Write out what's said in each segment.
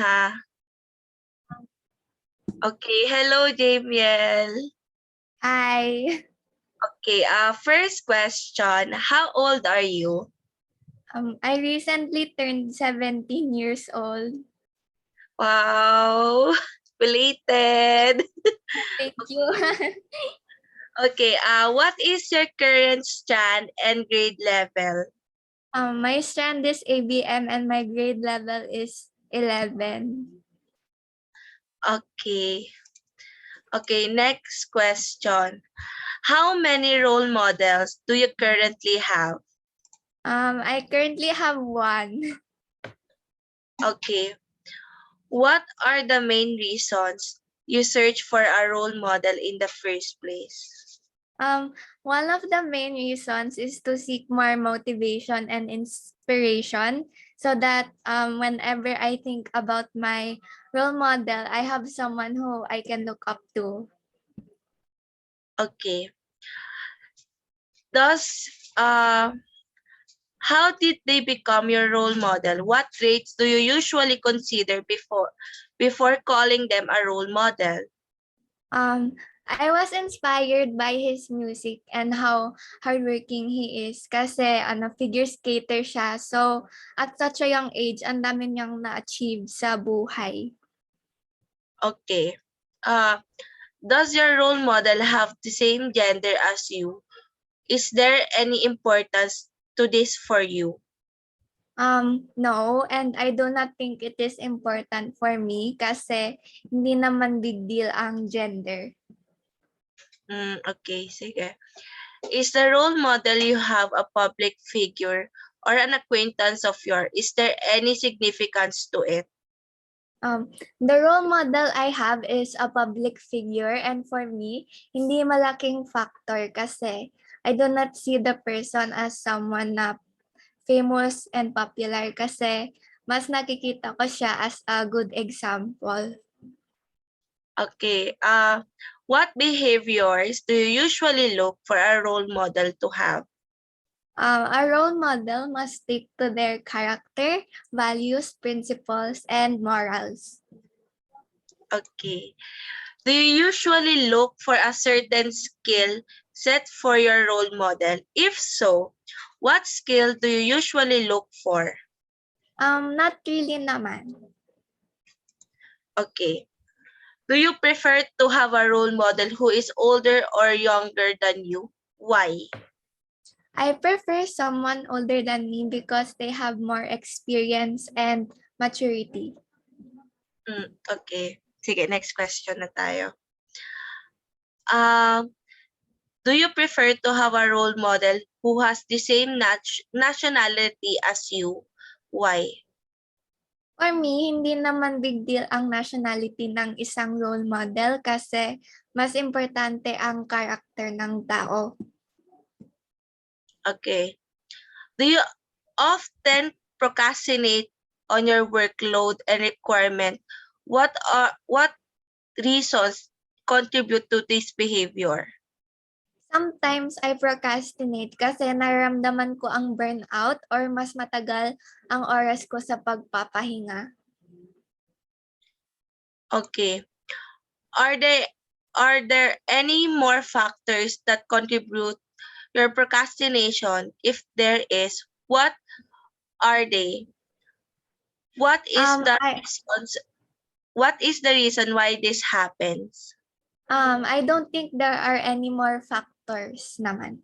ha. Okay, hello Jamiel. Hi. Okay, first question, how old are you? I recently turned 17 years old. Wow, belated. Thank you. Okay, what is your current strand and grade level? My strand is ABM and my grade level is 11. Okay. Okay, next question. How many role models do you currently have? I currently have one. Okay. What are the main reasons you search for a role model in the first place? One of the main reasons is to seek more motivation and inspiration so that whenever I think about my role model, I have someone who I can look up to. Okay. Does how did they become your role model? What traits do you usually consider before calling them a role model? Um, I was inspired by his music and how hardworking he is kasi figure skater siya. So, at such a young age, ang dami niyang na-achieve sa buhay. Okay. Does your role model have the same gender as you? Is there any importance to this for you? No, and I do not think it is important for me kasi hindi naman big deal ang gender. Okay, sige. Is the role model you have a public figure or an acquaintance of yours? Is there any significance to it? The role model I have is a public figure and for me, hindi malaking factor kasi I do not see the person as someone na famous and popular kasi mas nakikita ko siya as a good example. Okay. What behaviors do you usually look for a role model to have? A role model must stick to their character, values, principles, and morals. Okay. Do you usually look for a certain skill set for your role model? If so, what skill do you usually look for? Not really naman. Okay. Do you prefer to have a role model who is older or younger than you? Why? I prefer someone older than me because they have more experience and maturity. Okay. Sige, next question na tayo. Um, do you prefer to have a role model who has the same nationality as you? Why? For me, hindi naman big deal ang nationality ng isang role model kasi mas importante ang character ng tao. Okay. Do you often procrastinate on your workload and requirement? What reasons contribute to this behavior? Sometimes I procrastinate kasi nararamdaman ko ang burnout or mas matagal ang oras ko sa pagpapahinga. Okay. Are there any more factors that contribute your procrastination? If there is, what are they? What is the I response? What is the reason why this happens? I don't think there are any more factors naman.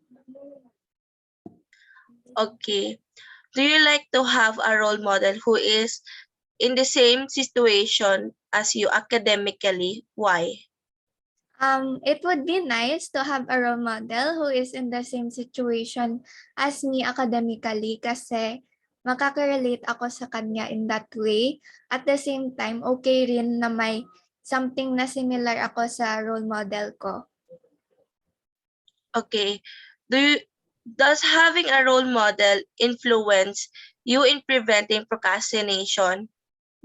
Okay. Do you like to have a role model who is in the same situation as you academically? Why? It would be nice to have a role model who is in the same situation as me academically kasi makaka-relate ako sa kanya in that way. At the same time, okay rin na may something na similar ako sa role model ko. Okay. Does having a role model influence you in preventing procrastination?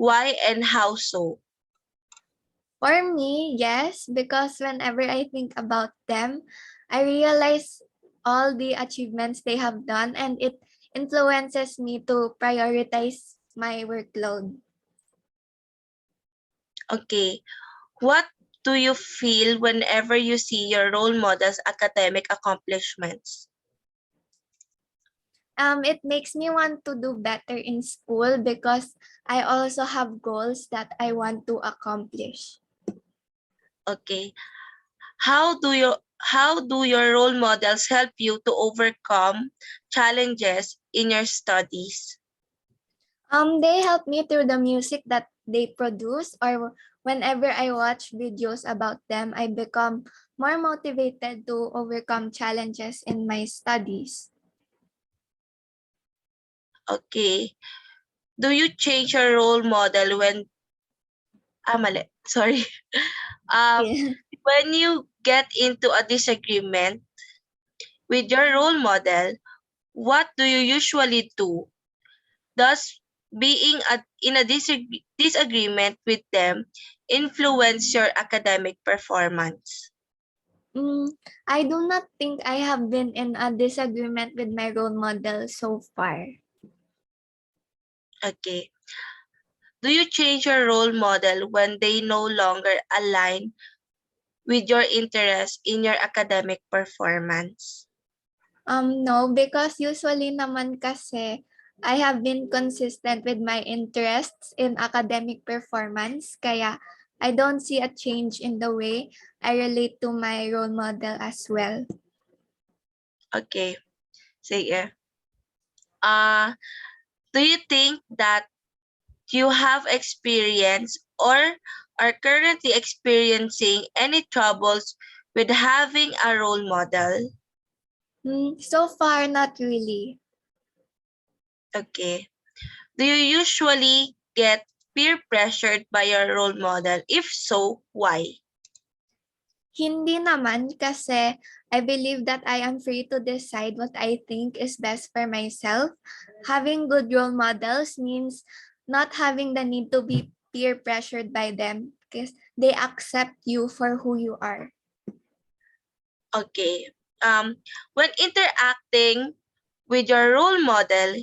Why and how so? For me, yes, because whenever I think about them, I realize all the achievements they have done and it influences me to prioritize my workload. Okay. What do you feel whenever you see your role model's academic accomplishments? It makes me want to do better in school because I also have goals that I want to accomplish. Okay. How do your role models help you to overcome challenges in your studies? They help me through the music that they produce, or whenever I watch videos about them, I become more motivated to overcome challenges in my studies. Okay. Do you change your role model when mali. Sorry. Um Yeah. when you get into a disagreement with your role model, what do you usually do? Does being in a disagreement with them influence your academic performance? I do not think I have been in a disagreement with my role model so far. Okay. Do you change your role model when they no longer align with your interests in your academic performance? No, because usually naman kasi I have been consistent with my interests in academic performance, kaya I don't see a change in the way I relate to my role model as well. Okay. Sige. Uh, do you think that you have experienced or are currently experiencing any troubles with having a role model? So far, not really. Okay. Do you usually get peer pressured by your role model? If so, why? Hindi naman kasi I believe that I am free to decide what I think is best for myself. Having good role models means not having the need to be peer pressured by them because they accept you for who you are. Okay. When interacting with your role model,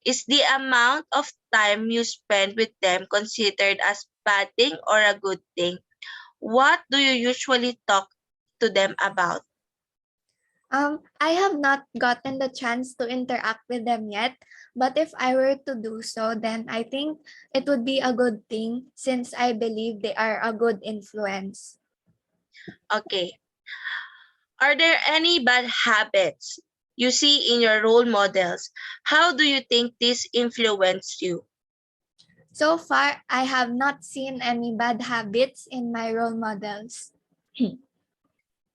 is the amount of time you spend with them considered as bad thing or a good thing? What do you usually talk to them about? I have not gotten the chance to interact with them yet, but if I were to do so, then I think it would be a good thing since I believe they are a good influence. Okay. Are there any bad habits you see in your role models? How do you think this influenced you? So far, I have not seen any bad habits in my role models.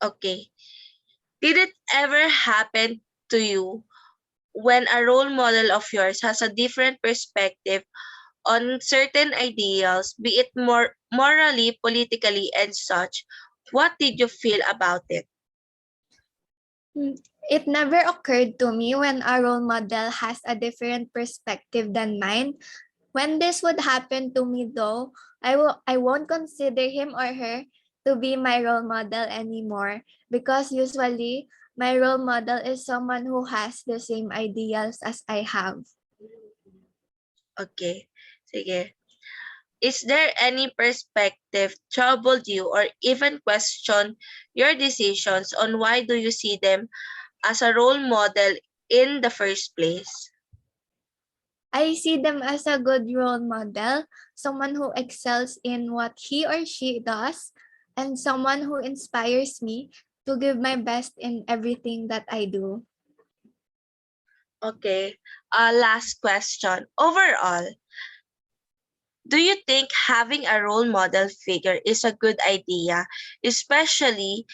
Okay. Did it ever happen to you when a role model of yours has a different perspective on certain ideals, be it more morally, politically, and such? What did you feel about it? It never occurred to me when a role model has a different perspective than mine. When this would happen to me though, I won't consider him or her to be my role model anymore because usually my role model is someone who has the same ideals as I have. Okay. Sige. Is there any perspective troubled you or even question your decisions on why do you see them as a role model in the first place? I see them as a good role model, someone who excels in what he or she does, and someone who inspires me to give my best in everything that I do. Okay. Last question. Overall, do you think having a role model figure is a good idea, especially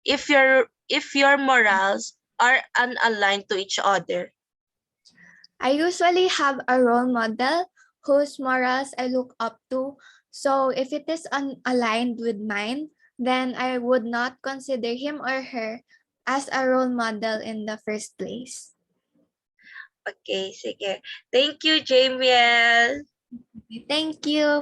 if your morals are unaligned to each other? I usually have a role model whose morals I look up to. So if it is unaligned with mine, then I would not consider him or her as a role model in the first place. Okay, sige. Thank you, Jamiel. Thank you.